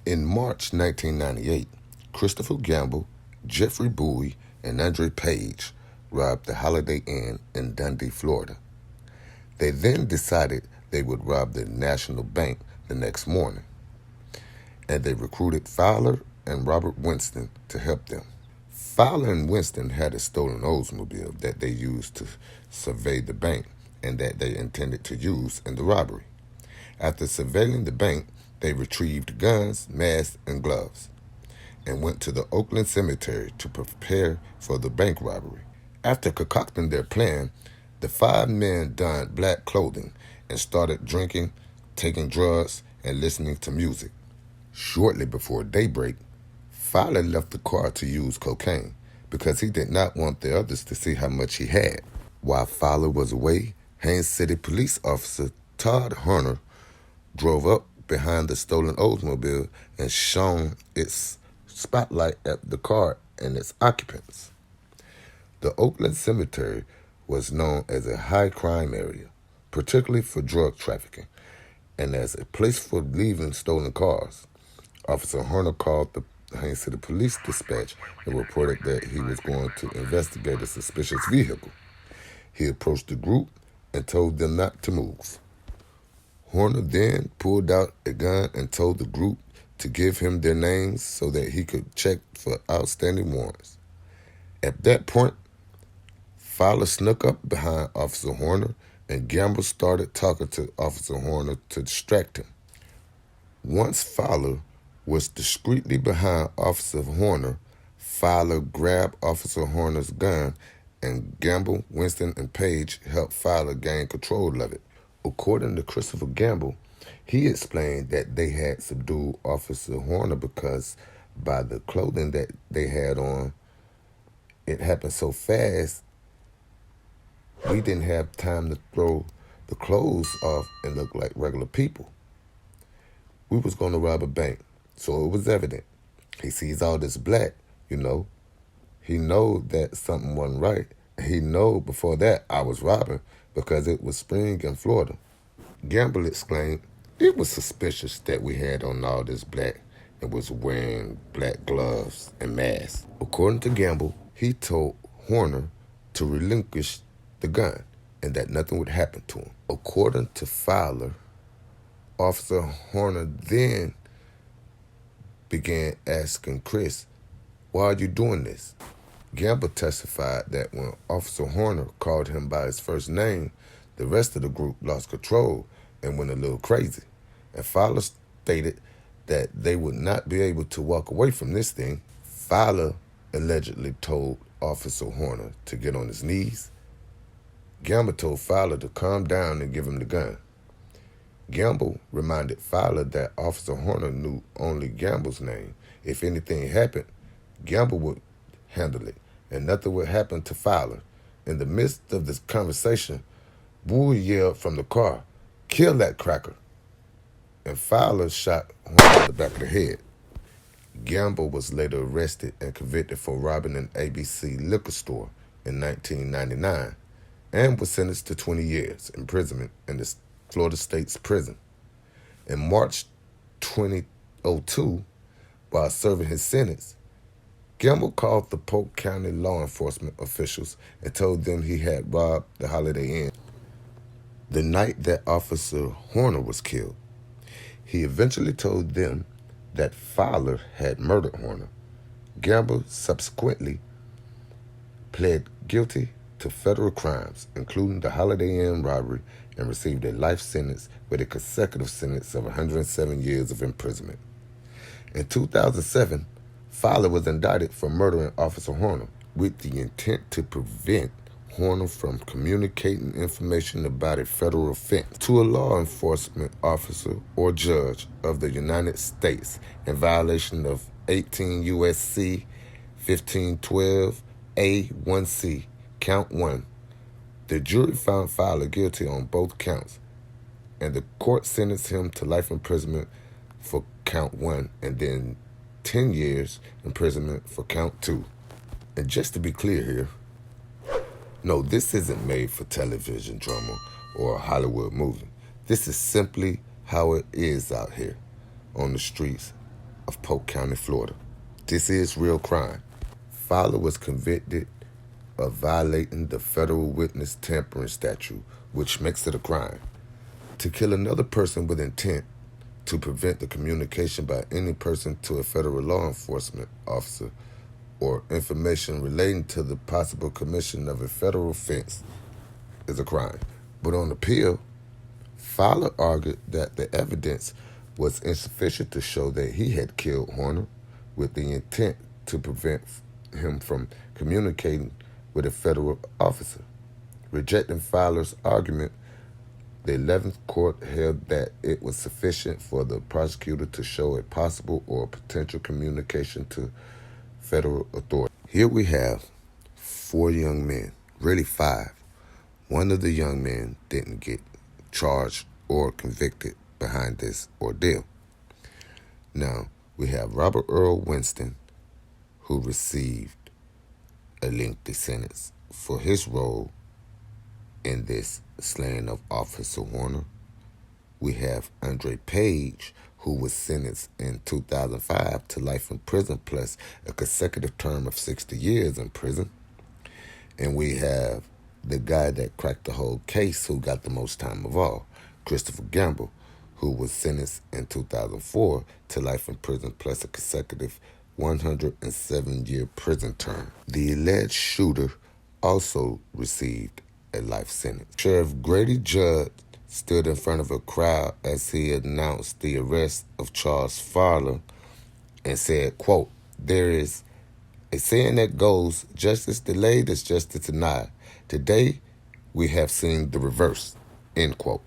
In March 1998, Christopher Gamble, Jeffrey Bowie, and Andre Page robbed the Holiday Inn in Dundee, Florida. They then decided they would rob the National Bank the next morning, and they recruited Fowler and Robert Winston to help them. Fowler and Winston had a stolen Oldsmobile that they used to survey the bank and that they intended to use in the robbery. After surveilling the bank, they retrieved guns, masks, and gloves, and went to the Oakland cemetery to prepare for the bank robbery. After concocting their plan, the 5 men donned black clothing and started drinking, taking drugs, and listening to music. Shortly before daybreak, Fowler left the car to use cocaine because he did not want the others to see how much he had. While Fowler was away, Haines City Police Officer Todd Horner drove up behind the stolen Oldsmobile and shone its spotlight at the car and its occupants. The Oakland Cemetery was known as a high-crime area, particularly for drug trafficking, and as a place for leaving stolen cars. Officer Horner called the Haines City Police Dispatch and reported that he was going to investigate a suspicious vehicle. He approached the group and told them not to move. Horner then pulled out a gun and told the group to give him their names so that he could check for outstanding warrants. At that point, Fowler snuck up behind Officer Horner, and Gamble started talking to Officer Horner to distract him. Once Fowler was discreetly behind Officer Horner, Fowler grabbed Officer Horner's gun, and Gamble, Winston, and Page helped Fowler gain control of it. According to Christopher Gamble, he explained that they had subdued Officer Horner because by the clothing that they had on, it happened so fast, we didn't have time to throw the clothes off and look like regular people. We was going to rob a bank, so it was evident. He sees all this black, He know that something wasn't right. He know before that I was robbing because it was spring in Florida. Gamble exclaimed, "It was suspicious that we had on all this black and was wearing black gloves and masks." According to Gamble, he told Horner to relinquish the gun and that nothing would happen to him. According to Fowler, Officer Horner then began asking Chris, "Why are you doing this?" Gamble testified that when Officer Horner called him by his first name, the rest of the group lost control and went a little crazy. And Fowler stated that they would not be able to walk away from this thing. Fowler allegedly told Officer Horner to get on his knees. Gamble told Fowler to calm down and give him the gun. Gamble reminded Fowler that Officer Horner knew only Gamble's name. If anything happened, Gamble would handle it, and nothing would happen to Fowler. In the midst of this conversation, Bowie yelled from the car, "Kill that cracker!" And Fowler shot Horner in the back of the head. Gamble was later arrested and convicted for robbing an ABC liquor store in 1999 and was sentenced to 20 years imprisonment in the Florida State's prison. In March 2002, while serving his sentence, Gamble called the Polk County law enforcement officials and told them he had robbed the Holiday Inn the night that Officer Horner was killed. He eventually told them that Fowler had murdered Horner. Gamble subsequently pled guilty to federal crimes, including the Holiday Inn robbery, and received a life sentence with a consecutive sentence of 107 years of imprisonment. In 2007, Fowler was indicted for murdering Officer Horner with the intent to prevent Horner from communicating information about a federal offense to a law enforcement officer or judge of the United States in violation of 18 U.S.C. 1512 A1C, Count 1. The jury found Fowler guilty on both counts, and the court sentenced him to life imprisonment for Count 1 and then 10 years imprisonment for Count 2. And just to be clear here, no, this isn't made for television drama or a Hollywood movie. This is simply how it is out here on the streets of Polk County, Florida. This is real crime. Fowler was convicted of violating the federal witness tampering statute, which makes it a crime. To kill another person with intent to prevent the communication by any person to a federal law enforcement officer or information relating to the possible commission of a federal offense is a crime. But on appeal, Fowler argued that the evidence was insufficient to show that he had killed Horner with the intent to prevent him from communicating with a federal officer. Rejecting Fowler's argument, the 11th Court held that it was sufficient for the prosecutor to show a possible or potential communication to federal authorities. Here we have 4 young men, really 5. One of the young men didn't get charged or convicted behind this ordeal. Now, we have Robert Earl Winston, who received a lengthy sentence for his role in this slaying of Officer Horner. We have Andre Page, who was sentenced in 2005 to life in prison plus a consecutive term of 60 years in prison. And we have the guy that cracked the whole case who got the most time of all, Christopher Gamble, who was sentenced in 2004 to life in prison plus a consecutive 107-year prison term. The alleged shooter also received a life sentence. Sheriff Grady Judd stood in front of a crowd as he announced the arrest of Charles Fowler and said, quote, "There is a saying that goes, justice delayed is justice denied. Today, we have seen the reverse," end quote.